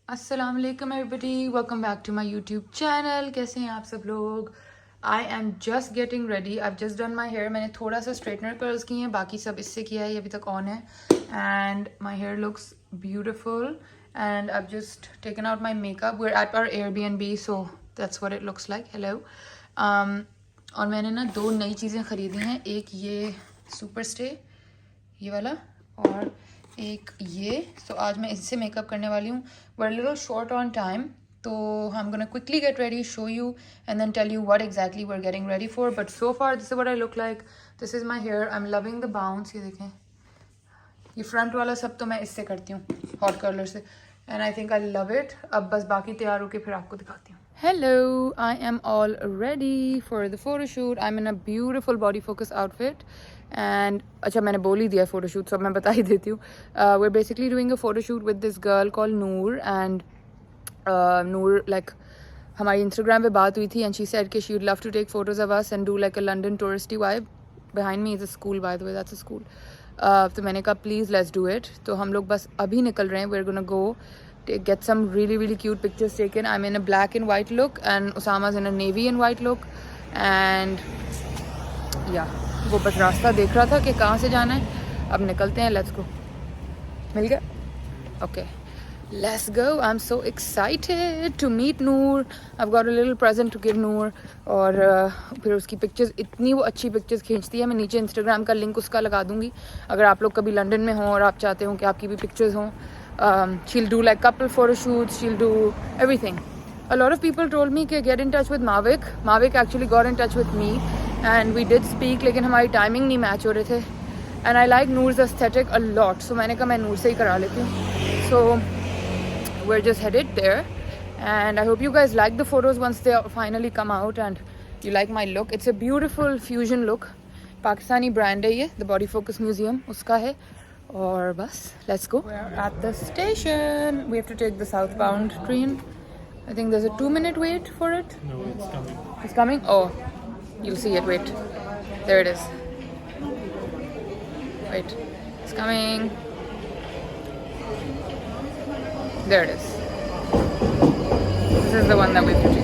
अस्सलाम वालेकुम everybody, welcome back to my YouTube channel. कैसे हैं आप सब लोग? I am just getting ready. I just done my hair. मैंने थोड़ा सा स्ट्रेटनर कर्ल्स किए हैं, बाकी सब इससे किया है, ये अभी तक ऑन है। And my hair looks beautiful and I just taken out my makeup. We are at our Airbnb, so that's what it looks like. Hello. और मैंने ना 2 नई चीज़ें ख़रीदी हैं। एक ये सुपर स्टे, ये वाला, और एक ये। सो आज मैं इससे मेकअप करने वाली हूँ। We are little short on time, तो I am gonna quickly get ready, show you and then tell you what exactly we are getting ready for. But so far this is what I look like. This is my hair. I am loving the bounce. ये देखें, ये front वाला सब तो मैं इससे करती हूँ, हॉट कर्लर से, and I think I love it. अब बस बाकी तैयार होकर फिर आपको दिखाती हूँ। Hello, I am all ready for the photo shoot. I'm in a beautiful body focus outfit and अच्छा मैंने बोल ही दिया photo shoot, so मैं बता ही देती हूँ. We're basically doing a photo shoot with this girl called Noor and Noor like हमारी Instagram पे बात हुई थी and she said कि she would love to take photos of us and do like a London touristy vibe. Behind me is a school, by the way, that's a school. तो मैंने कहा please let's do it. तो हम लोग बस अभी निकल रहे हैं. We're gonna go get some really cute pictures taken. I'm in a black and white look and Osama's in a navy and white look and yeah, वो बस रास्ता देख रहा था कि कहाँ से जाना है. अब निकलते हैं. Let's go. मिल गया? Okay, let's go. I'm so excited to meet Noor. I've got a little present to give Noor. और फिर उसकी पिक्चर्स, इतनी वो अच्छी पिक्चर्स खींचती है. मैं नीचे इंस्टाग्राम का लिंक उसका लगा दूंगी अगर आप लोग कभी लंदन में हों और आप चाहते हो कि आपकी भी पिक्चर्स हों. She'll do like couple photo shoots, she'll do everything. A lot of people told me to get in touch with Mavik. Mavik actually got in touch with me and we did speak, लेकिन हमारी timing नहीं match हो रहे थे. And I like Noor's aesthetic a lot, so मैंने कहा मैं नूर से ही करा लेती हूँ. So we're just headed there and I hope you guys like the photos once they finally come out and you like my look. It's a beautiful fusion look. Pakistani brand है ये, the Body Focus Museum उसका है. और बस let's go. We're at the station. We have to take the southbound train. I think there's a 2-minute wait for it. No, it's coming. It's coming? Oh, you'll see it. Wait. There it is. Wait. It's coming. There it is. This is the one that we have to take.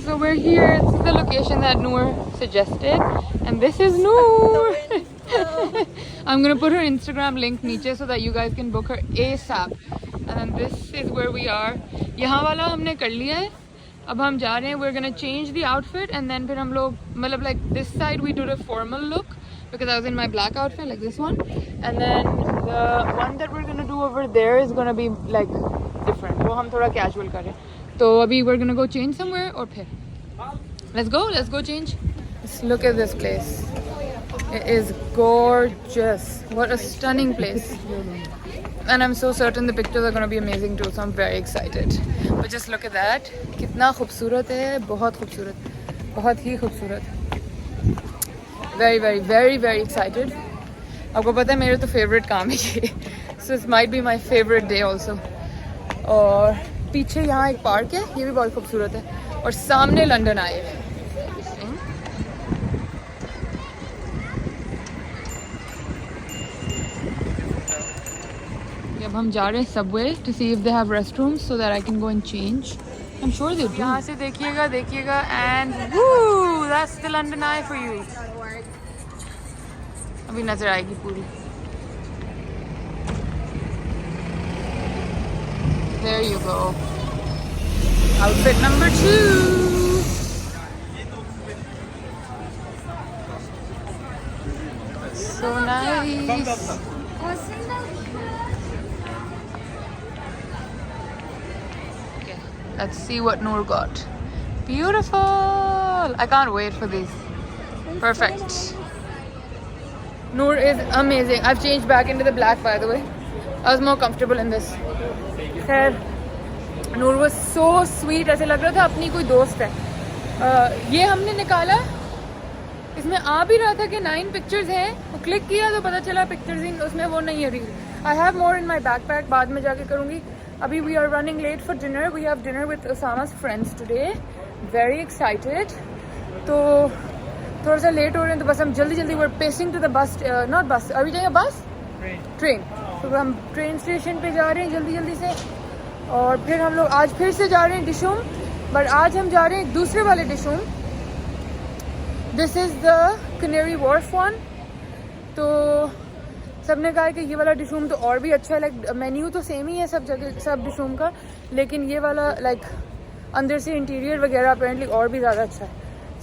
So we're here. This is the location that Noor suggested and this is Noor. I'm gonna put her Instagram link नीचे so that you guys can book her ASAP. And then this is where we are. यहाँ वाला हमने कर लिया है. अब हम जा रहे हैं. We're gonna change the outfit and then फिर हम लोग मतलब like this side we did a formal look because I was in my black outfit like this one, and then the one that we're gonna do over there is gonna be like different. वो हम थोड़ा casual कर रहे हैं. तो अभी we're gonna go change somewhere और फिर let's go change. Just look at this place. It is gorgeous. What a stunning place. And I'm so certain the pictures are going to be amazing too, so I'm very excited. But just look at that. कितना खूबसूरत है, बहुत खूबसूरत, बहुत ही खूबसूरत. Very excited. आपको पता है मेरे तो favorite काम है ये. So this might be my favorite day also. और पीछे यहाँ एक पार्क है, ये भी बहुत खूबसूरत है. और सामने लंदन आए. अब हम जा रहे हैं Subway to see if they have restrooms so that I can go and change. I'm sure they do. यहाँ से देखिएगा and woo, that's the London Eye for you. अभी नजर आएगी पूरी. There you go. Outfit number 2. So nice. Okay, let's see what Noor got. Beautiful. I can't wait for these. Perfect. Noor is amazing. I've changed back into the black, by the way. I was more comfortable in this. खैर, नूर was so sweet. ऐसे लग रहा था अपनी कोई दोस्त है. ये हमने निकाला. इसमें आ भी रहा था कि 9 पिक्चर्स हैं. वो क्लिक किया तो पता चला पिक्चर्स ही उसमें वो नहीं है. Reel. I have more in my backpack. बाद में जाके करूँगी. अभी we are running late for dinner. We have dinner with Osama's friends today. Very excited. तो थोड़ा सा लेट हो रहे हैं तो बस हम जल्दी जल्दी we're pacing to the bus. Not bus, अभी जाएंगे बस ट्रेन. तो हम ट्रेन स्टेशन पे जा रहे हैं जल्दी जल्दी से. और फिर हम लोग आज फिर से जा रहे हैं डिशूम. बट आज हम जा रहे हैं दूसरे वाले Dishoom. This is the Canary Wharf one. तो सबने कहा कि ये वाला डिशूम तो और भी अच्छा है. लाइक मेन्यू तो सेम ही है सब जगह, सब डिशूम का, लेकिन ये वाला लाइक अंदर से इंटीरियर वगैरह अपेरेंटली और भी ज़्यादा अच्छा है.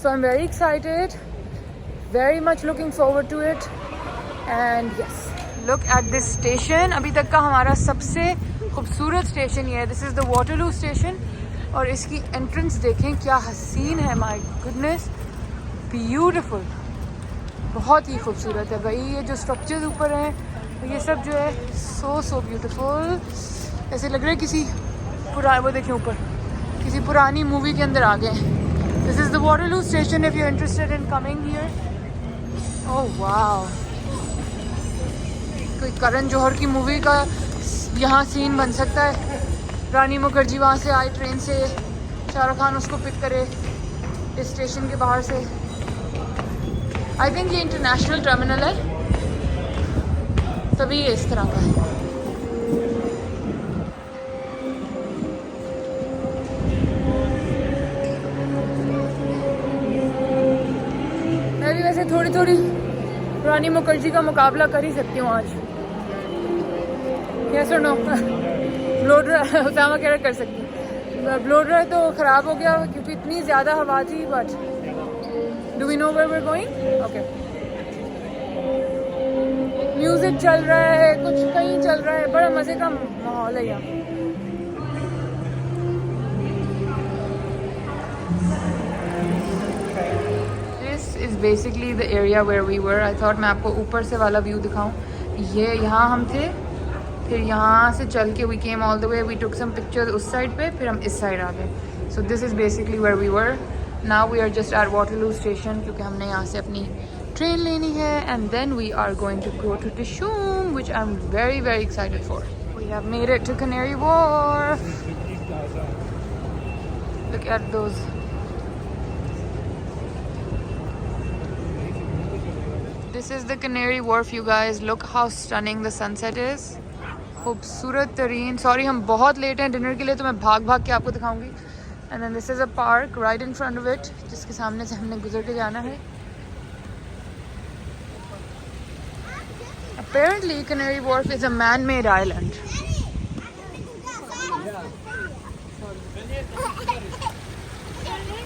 So I am very excited, very much looking forward to it. And yes, look at this station. अभी तक का हमारा सबसे खूबसूरत स्टेशन ये है. This is the Waterloo station. और इसकी एंट्रेंस देखें क्या हसीन है. माय गुडनेस, ब्यूटीफुल, बहुत ही खूबसूरत है भाई. ये जो स्ट्रक्चर्स ऊपर हैं ये सब जो है सो ब्यूटीफुल. ऐसे लग रहा है किसी वो देखें ऊपर, किसी पुरानी मूवी के अंदर आ गए. This is the Waterloo station if you are interested in coming here. Oh wow, कोई करण जौहर की मूवी का यहाँ सीन बन सकता है. रानी मुखर्जी वहाँ से आई ट्रेन से, शाहरुख खान उसको पिक करे इस स्टेशन के बाहर से. आई थिंक ये इंटरनेशनल टर्मिनल है, तभी ये इस तरह का है. मैं भी वैसे थोड़ी थोड़ी रानी मुखर्जी का मुकाबला कर ही सकती हूँ आज. यस और नो? ब्लो ड्राई उसामा कह रहा कर सकती हूँ. ब्लो ड्राई तो ख़राब हो गया क्योंकि इतनी ज़्यादा हवा थी. But do we know where we are going? Okay. Music चल रहा है, कुछ कहीं चल रहा है, बड़ा मज़े का माहौल है यहाँ. This is basically the area where we were. I thought मैं आपको ऊपर से वाला व्यू दिखाऊं. ये यहाँ हम थे, फिर यहाँ से चल के we came all the way, we took some pictures उस साइड पे, फिर हम इस साइड आ गए. So this is basically where we were. Now we are just at Waterloo station क्योंकि हमने यहाँ से अपनी ट्रेन लेनी है. And then we are going to go to Dishoom which I am very very excited for. We have made it to Canary Wharf. Look at those. This is the canary Wharf you guys. Look how stunning the sunset is. खूबसूरत तरीन. Sorry हम बहुत late हैं dinner के लिए, तो मैं भाग भाग के आपको दिखाऊंगी. And then this is a park right in front of it, जिसके सामने से हमने गुजर के जाना है. Apparently Canary Wharf is a man-made island.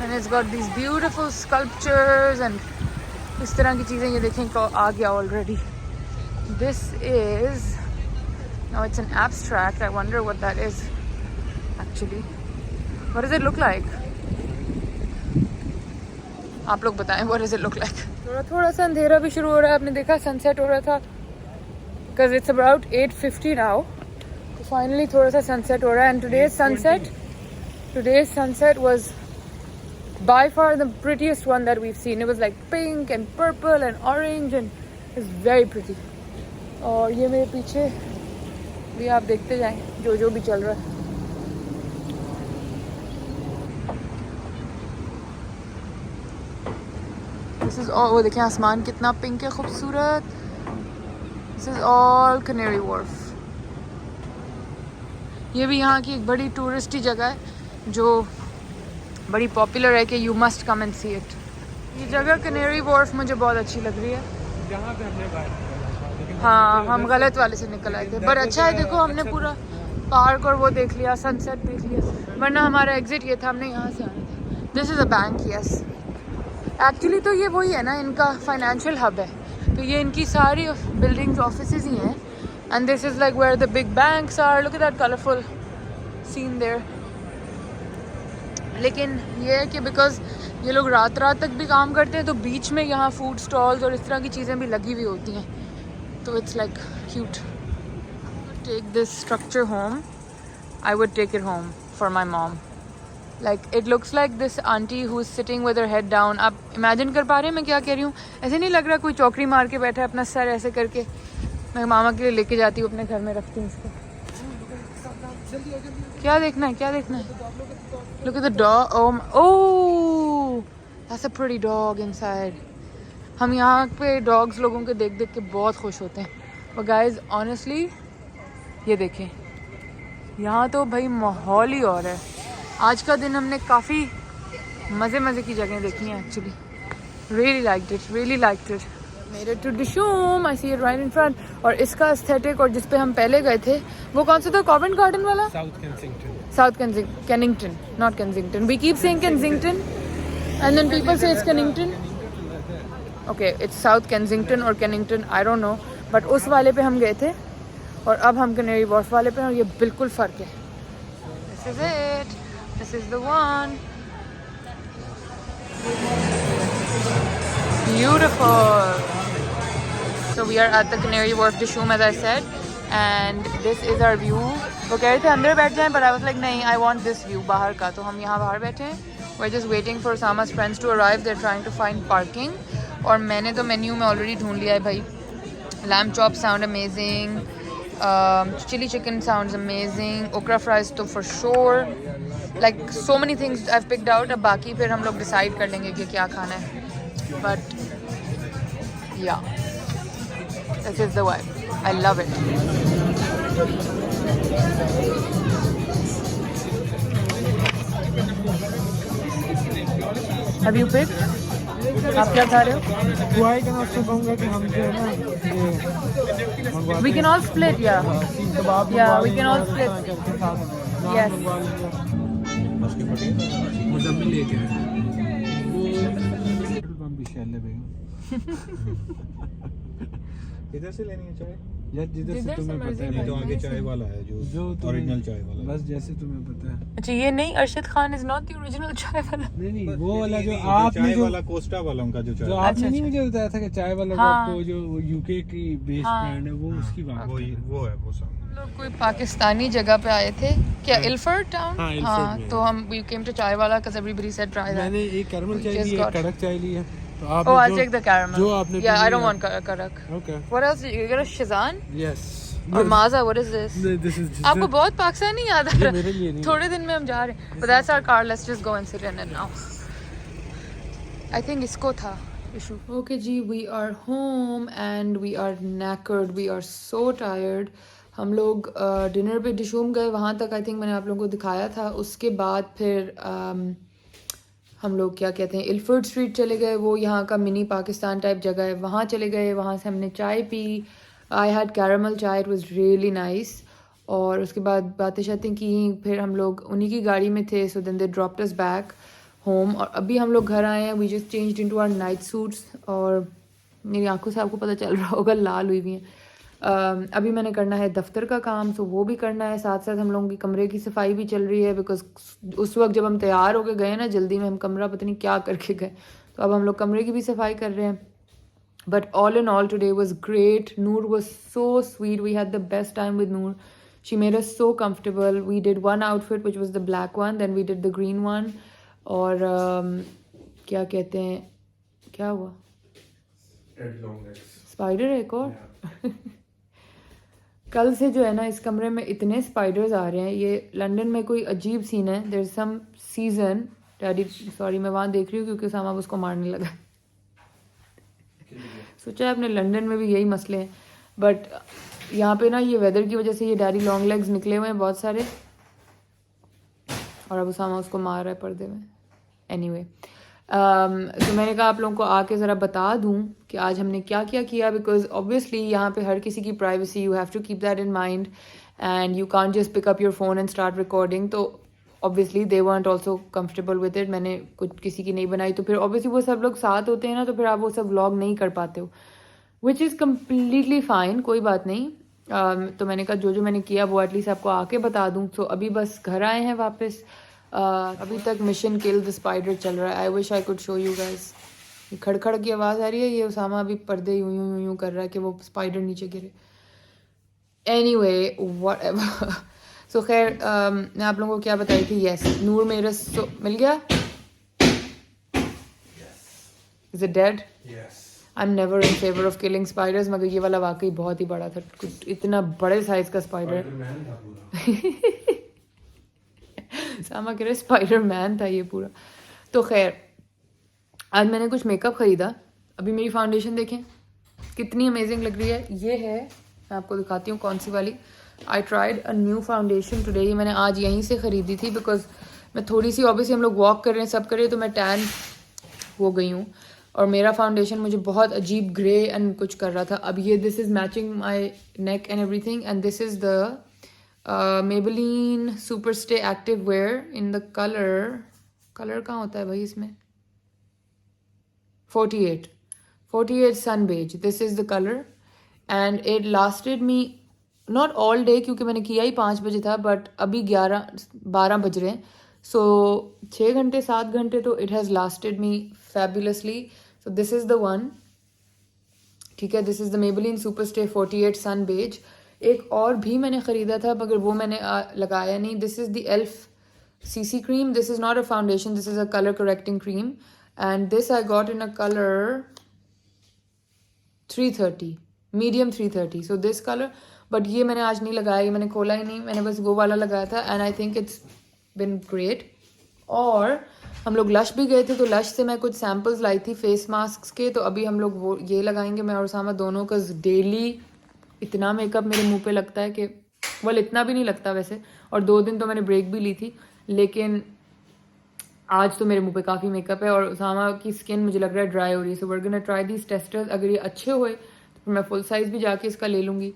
And it's got these beautiful sculptures and इस तरह की चीज़ें. ये देखें को आ गया already. This is, now it's an abstract. I wonder what that is actually. What does it look like? आप लोग बताएं, what does it look like? थोड़ा सा अंधेरा भी शुरू हो रहा है. आपने देखा सनसेट हो रहा था because it's about 8:50 now. So finally थोड़ा सा sunset हो रहा है. And today's sunset was by far the prettiest one that we've seen. It was like pink and purple and orange and it was very pretty. और ये मेरे पीछे भी आप देखते जाएं जो भी चल रहा है. This is all, वो देखें आसमान कितना पिंक है, खूबसूरत. This is all Canary Wharf. ये भी यहाँ की एक बड़ी टूरिस्टी जगह है जो बड़ी पॉपुलर है कि you must come and see it. ये जगह Canary Wharf मुझे बहुत अच्छी लग रही है. जहाँ पे हमने बात, हाँ हम गलत वाले से निकल आए थे. पर अच्छा है, देखो हमने पूरा पार्क और वो देख लिया, सनसेट देख लिया. वरना हमारा एग्जिट ये था, हमने यहाँ से आना था. This is a bank. Yes, actually तो ये वही है ना, इनका फाइनेंशियल हब है. तो ये इनकी सारी बिल्डिंग्स ऑफिसेज ही हैं. And this is like where the big banks are. Look at that colourful scene there. लेकिन ये है कि बिकॉज ये लोग रात तक भी काम करते हैं, तो बीच में यहाँ फूड स्टॉल्स और इस तरह की चीज़ें भी लगी हुई होती हैं. तो it's like cute. Take this structure home. I would take it home for my mom. Like it looks like this auntie who's sitting with her head down. आप imagine कर पा रहे हैं मैं क्या कह रही हूँ? ऐसे नहीं लग रहा कोई चौकड़ी मार के बैठा है, अपना सर ऐसे करके. मैं मामा के लिए लेके जाती हूँ, अपने घर में रखती हूँ इसको. क्या देखना है, क्या देखना है? Look at the dog. Oh, that's a pretty dog inside. हम यहाँ पे डॉग्स लोगों के देख देख के बहुत खुश होते हैं. But guys, honestly, ये देखें, यहाँ तो भाई माहौल ही और है. आज का दिन हमने काफ़ी मज़े की जगह देखी हैं actually. Really liked it. Made it to Dishoom. I see it right in front. और इसका एस्थेटिक और जिस पे हम पहले गए थे वो कौन सा था? कॉवेंट गार्डन वाला? South Kensington, not Kensington. We keep saying Kensington and then people say it's Kennington. Okay, it's South Kensington or Kennington, I don't know. But उस वाले पे हम गए थे और अब हम Canary Wharf वाले पे हैं और ये बिल्कुल फ़र्क है. This is it. This is the one. Beautiful. So we are at the Canary Wharf Dishoom, as I said, and this is our view. वो कह रहे थे अंदर बैठ जाएं, but I was like नहीं, I want this view बाहर का. तो हम यहाँ बाहर बैठे हैं. We're just waiting for Osama's friends to arrive. They're trying to find parking. और मैंने तो मेन्यू में already ढूंढ लिया है भाई. Lamb chops sound amazing. Chili chicken sounds amazing. Okra fries तो for sure. Like so many things I've picked out. अब बाकी फिर हम लोग decide कर लेंगे कि क्या खाना है. But yeah, this is the vibe. I love it. Have you picked? आप क्या खा रहे हो? बुआई का नाश्ता कहूँगा कि हम जो है ना We can all split, yeah. Yeah, we can all split. Yes. Muzammil लेके आए इधर से लेनी है चाय यार, जिधर से तुम्हें पता है. तो आगे चाय वाला है जो ओरिजिनल चाय वाला है. बस जैसे तुम्हें पता है. अच्छा, ये नहीं, Arshad Khan is not the original चाय वाला. नहीं वो वाला जो आपने जो वाला कोस्टा वाला उनका जो चाय आपने नहीं मुझे बताया था कि चाय वाला आपको जो यूके की बेस ब्रांड है वो उसकी बात वो है वो सामने. लोग कोई पाकिस्तानी जगह पे आए थे क्या? Ilford town. हाँ, तो हम we came to चाय वाला because everybody said try that. मैंने एक कैरमल चाय ली, एक कड़क चाय ली है. तो आप I'll take the caramel. जो आपने Yeah, I don't want karak. Okay. What else? You got a Shazan? Yes. और माजा, what is this? This is आपको बहुत पाकिस्तानी याद आ रहा मेरे लिए नहीं. थोड़े दिन में हम जा रहे हैं. But that's our car. Let's just go and sit in it now. I think इसको था issue. Okay ji, we are home and we are knackered. We are so tired. हम लोग डिनर पे डिशूम गए. वहाँ तक आई थिंक मैंने आप लोगों को दिखाया था. उसके बाद फिर हम लोग क्या कहते हैं, इल्फर्ड स्ट्रीट चले गए. वो यहाँ का मिनी पाकिस्तान टाइप जगह है. वहाँ चले गए. वहाँ से हमने चाय पी. आई हैड कैरमल चाय. It was really nice. और उसके बाद बातें शातें की. फिर हम लोग उन्हीं की गाड़ी में थे. So then they dropped us back home. और अभी हम लोग घर आए हैं. We just changed into our night suits. और मेरी आंखों से आपको पता चल रहा होगा लाल हुई हुई हैं. अभी मैंने करना है दफ्तर का काम. तो वो भी करना है. साथ साथ हम लोगों की कमरे की सफाई भी चल रही है. बिकॉज उस वक्त जब हम तैयार होके गए ना जल्दी में, हम कमरा पता नहीं क्या करके गए. तो अब हम लोग कमरे की भी सफाई कर रहे हैं. But all in all today was great. Noor was so sweet. We had the best time with Noor. She made us so comfortable. We did one outfit which was the black one. Then we did the green one. और क्या कहते हैं, क्या हुआ? Spider है एक और. कल से जो है ना इस कमरे में इतने स्पाइडर्स आ रहे हैं. ये लंदन में कोई अजीब सीन है. There is some season. Daddy sorry मैं वहाँ देख रही हूँ क्योंकि सामा उसको मारने लगा. सोचा है अपने लंदन में भी यही मसले हैं. बट यहाँ पे ना ये वेदर की वजह से ये डैडी लॉन्ग लेग्स निकले हुए हैं बहुत सारे. और अब सामा उसको मार रहा है पर्दे में. एनीवे तो मैंने कहा आप लोगों को आके ज़रा बता दूं कि आज हमने क्या क्या किया. बिकॉज ऑब्वियसली यहाँ पे हर किसी की privacy, you have to keep that in mind and you can't just pick up your phone and start recording. तो obviously they want also comfortable with it. मैंने कुछ किसी की नहीं बनाई तो फिर ऑब्वियसली वो सब लोग साथ होते हैं ना, तो फिर आप वो सब व्लॉग नहीं कर पाते हो, विच इज़ कम्प्लीटली फ़ाइन. कोई बात नहीं. तो मैंने कहा जो मैंने किया वो एटलीस्ट आपको आके बता दूँ. तो अभी बस घर आए हैं वापस. अभी तक मिशन किल द स्पाइडर चल रहा है. I wish I could show you guys. ये खड़खड़ की आवाज़ आ रही है. ये उसामा अभी पर्दे यूं कर रहा है कि वो स्पाइडर नीचे गिरे. Anyway whatever. सो खैर मैं आप लोगों को क्या बताई थी. यस, नूर मेरा मिल गया. Is it dead? I am never in favour of killing spiders. मगर ये वाला वाकई बहुत ही बड़ा था. कुछ इतना बड़े साइज का स्पाइडर. सामा कह रहे स्पाइडरमैन था ये पूरा। तो खैर आज मैंने कुछ मेकअप ख़रीदा। अभी मेरी फाउंडेशन देखें कितनी अमेजिंग लग रही है। ये है, मैं आपको दिखाती हूँ कौन सी वाली। I tried a new foundation today. ये मैंने आज यहीं से ख़रीदी थी बिकॉज मैं थोड़ी सी, ऑब्वियसली हम लोग वॉक कर रहे हैं, सब कर रहे हैं, तो मैं टैन हो गई हूँ और मेरा फाउंडेशन मुझे बहुत अजीब ग्रे एंड कुछ कर रहा था। अब ये this is matching my neck and everything and this is the Maybelline super stay active wear in the colour कहाँ होता है भाई इसमें, 48 sun beige. This is the colour and it lasted me not all day क्योंकि मैंने किया ही 5 बजे था, बट अभी 12 बज रहे हैं। सो 6 घंटे 7 घंटे तो it has lasted me fabulously. So this is the one, ठीक है। This is the Maybelline super stay 48 sun beige. एक और भी मैंने ख़रीदा था मगर वो मैंने लगाया नहीं। This is the elf CC cream. This is not a foundation, this is a colour correcting cream and this I got in a colour 330, medium 330। So this colour, but ये मैंने आज नहीं लगाया, ये मैंने खोला ही नहीं, मैंने बस वो वाला लगाया था and I think it's been great. और हम लोग लश भी गए थे तो लश से मैं कुछ सैम्पल्स लाई थी फेस मास्क के, तो अभी हम लोग वो ये लगाएंगे मैं और उसामा दोनों का। डेली इतना मेकअप मेरे मुंह पे लगता है कि well इतना भी नहीं लगता वैसे, और 2 दिन तो मैंने ब्रेक भी ली थी, लेकिन आज तो मेरे मुंह पे काफ़ी मेकअप है और उसामा की स्किन मुझे लग रहा है ड्राई हो रही है। So we are gonna try these testers. अगर ये अच्छे हुए तो फिर मैं फुल साइज़ भी जाके इसका ले लूँगी।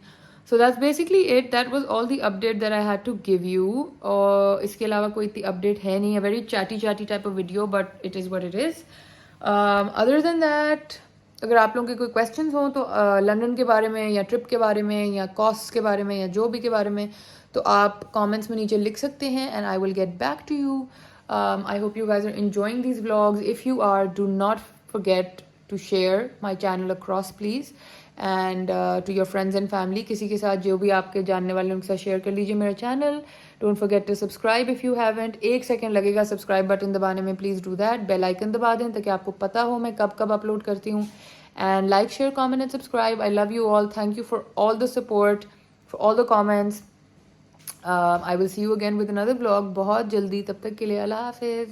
So that's basically it, that was all the update that I had to give you. और इसके अलावा कोई इतनी अपडेट है नहीं, a very chatty type of video, but it is what it is. Other than that, अगर आप लोगों के कोई क्वेश्चंस हों तो लंदन के बारे में या ट्रिप के बारे में या कॉस्ट के बारे में या जो भी के बारे में, तो आप कमेंट्स में नीचे लिख सकते हैं and I will get back to you. I hope you guys are enjoying these vlogs. If you are, do not forget to share my channel across please, and to your friends and family. किसी के साथ जो भी आपके जानने वाले उनके साथ शेयर कर लीजिए मेरा चैनल. Don't forget to subscribe if you haven't. 1 second लगेगा सब्सक्राइब बटन दबाने में, please do that. Bell icon दबा दें ताकि आपको पता हो मैं कब कब अपलोड करती हूँ. And like, share, comment and subscribe. I love you all. Thank you for all the support, for all the comments. I will see you again with another vlog बहुत जल्दी. तब तक के लिए अल्लाह हाफिज़.